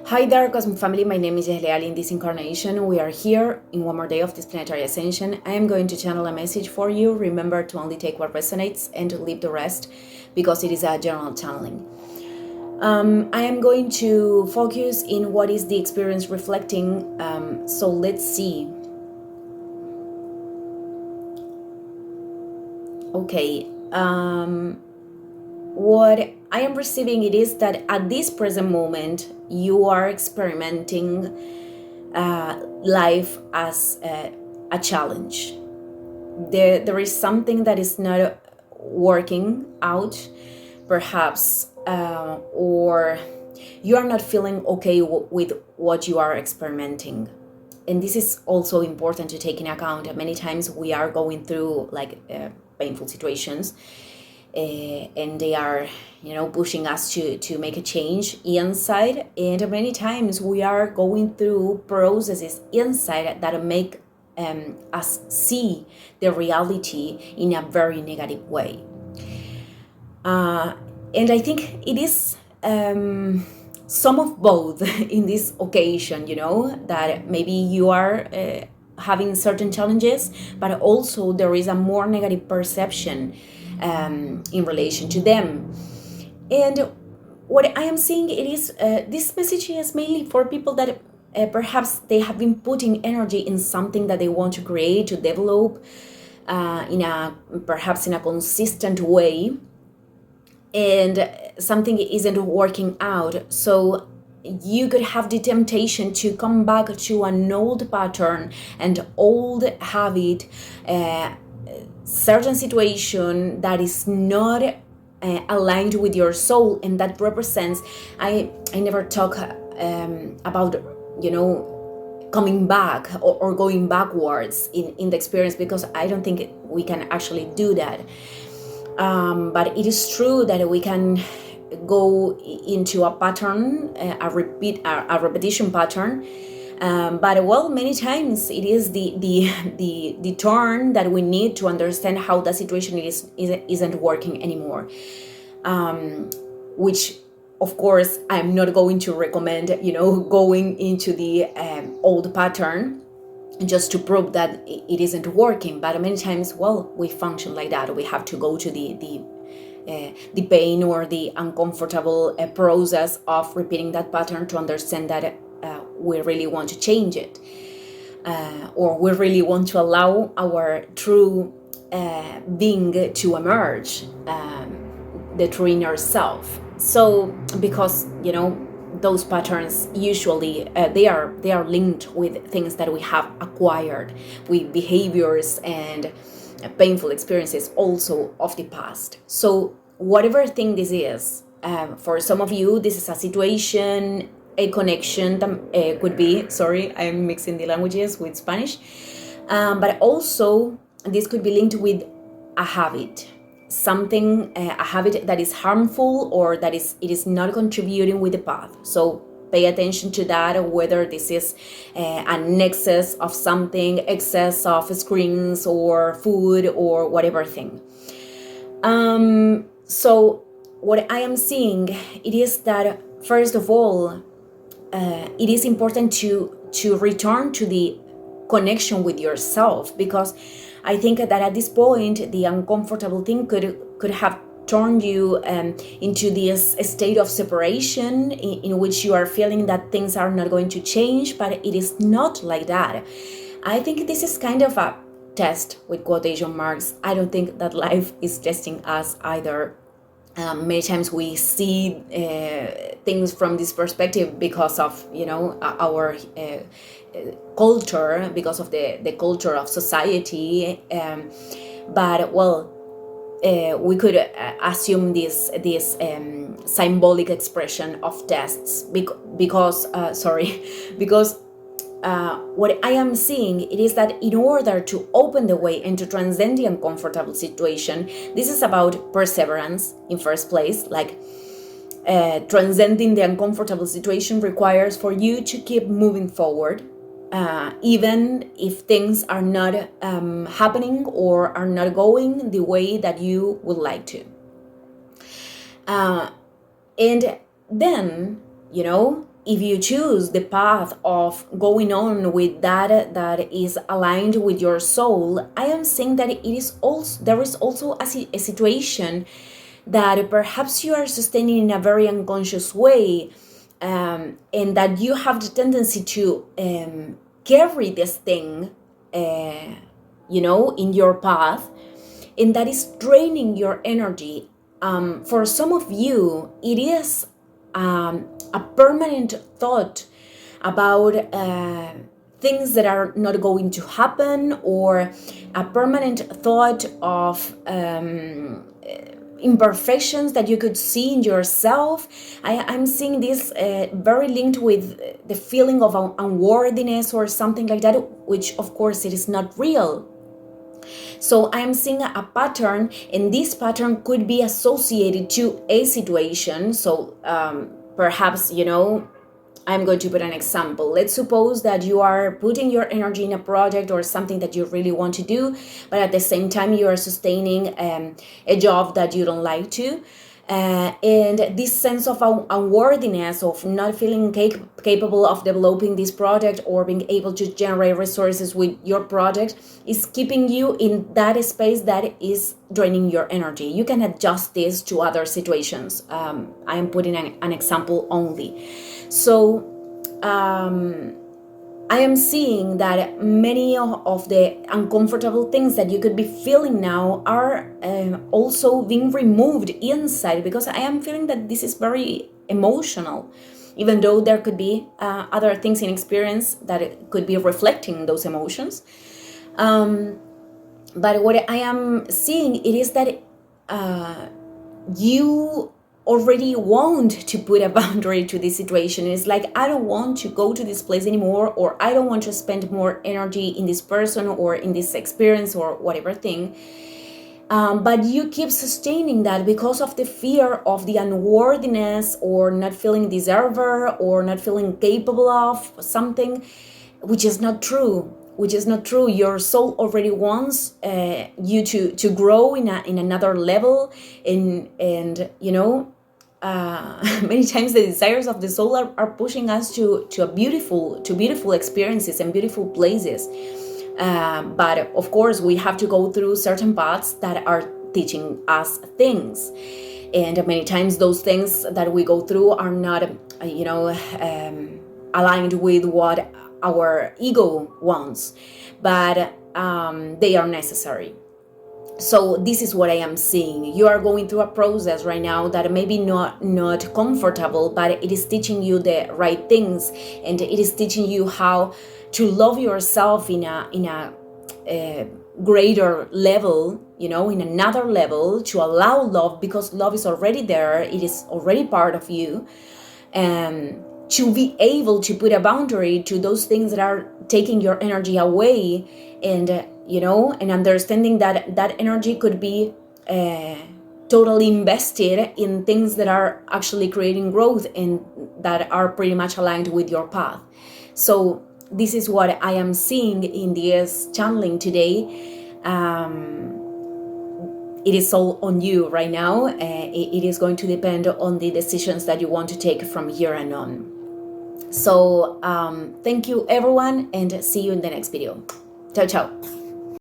Hi there, Cosmic Family. My name is Yehleali. In this incarnation, we are here in one more day of this planetary ascension. I am going to channel a message for you. Remember to only take what resonates and to leave the rest because it is a general channeling. I am going to focus in what is the experience reflecting. So let's see. Okay. What I am receiving it is that at this present moment you are experimenting life as a challenge. There is something that is not working out, perhaps, or you are not feeling okay with what you are experimenting. And this is also important to take in account. Many times we are going through painful situations, and they are pushing us to make a change inside, and many times we are going through processes inside that make us see the reality in a very negative way, and I think it is some of both in this occasion, that maybe you are having certain challenges, but also there is a more negative perception in relation to them. And what I am seeing, it is this message is mainly for people that perhaps they have been putting energy in something that they want to create, to develop perhaps in a consistent way, and something isn't working out. So you could have the temptation to come back to an old pattern and old habit, certain situation that is not aligned with your soul, and that represents, I never talk about coming back or going backwards in the experience, because I don't think we can actually do that. But it is true that we can go into a pattern, a repetition pattern. But many times it is the turn that we need to understand how the situation isn't working anymore. Which, of course, I'm not going to recommend, going into the old pattern just to prove that it isn't working. But many times, we function like that. We have to go to the pain or the uncomfortable process of repeating that pattern to understand that we really want to change it, or we really want to allow our true being to emerge, the true inner self. So because those patterns usually they are linked with things that we have acquired, with behaviors and painful experiences also of the past. So whatever thing this is, for some of you this is a situation, a connection that could be, sorry, I'm mixing the languages with Spanish, but also this could be linked with a habit, something, a habit that is harmful or that it is not contributing with the path. So pay attention to that, whether this is an excess of something, excess of screens or food or whatever thing. So what I am seeing, it is that first of all, it is important to return to the connection with yourself, because I think that at this point the uncomfortable thing could have turned you into this state of separation in which you are feeling that things are not going to change, but it is not like that. I think this is kind of a test with quotation marks. I don't think that life is testing us either. Many times we see things from this perspective because of our culture, because of the culture of society, but we could assume this symbolic expression of tests because what I am seeing, it is that in order to open the way and to transcend the uncomfortable situation, this is about perseverance in first place. Like transcending the uncomfortable situation requires for you to keep moving forward, even if things are not happening or are not going the way that you would like to. And then if you choose the path of going on with that is aligned with your soul, I am saying that there is also a situation that perhaps you are sustaining in a very unconscious way, and that you have the tendency to carry this thing, in your path, and that is draining your energy. For some of you, it is a permanent thought about things that are not going to happen, or a permanent thought of imperfections that you could see in yourself. I'm seeing this very linked with the feeling of unworthiness or something like that, which of course it is not real. So I'm seeing a pattern, and this pattern could be associated to a situation. So perhaps, I'm going to put an example. Let's suppose that you are putting your energy in a project or something that you really want to do, but at the same time you are sustaining a job that you don't like to. And this sense of unworthiness, of not feeling capable of developing this project or being able to generate resources with your project, is keeping you in that space that is draining your energy. You can adjust this to other situations. I am putting an example only. So I am seeing that many of the uncomfortable things that you could be feeling now are also being removed inside, because I am feeling that this is very emotional, even though there could be other things in experience that it could be reflecting those emotions. But what I am seeing, it is that you already want to put a boundary to this situation. It's like, I don't want to go to this place anymore, or I don't want to spend more energy in this person or in this experience or whatever thing. But you keep sustaining that because of the fear of the unworthiness, or not feeling deserver, or not feeling capable of something, which is not true. Your soul already wants you to grow in another level, and many times the desires of the soul are pushing us to beautiful experiences and beautiful places. But of course, we have to go through certain paths that are teaching us things, and many times those things that we go through are not aligned with what our ego wants, but they are necessary. So this is what I am seeing. You are going through a process right now that may be not comfortable, but it is teaching you the right things, and it is teaching you how to love yourself in a greater level, in another level, to allow love, because love is already there. It is already part of you. And to be able to put a boundary to those things that are taking your energy away, and and understanding that that energy could be totally invested in things that are actually creating growth and that are pretty much aligned with your path. So this is what I am seeing in this channeling today. It is all on you right now. It is going to depend on the decisions that you want to take from here and on. So thank you everyone, and see you in the next video. Ciao, ciao.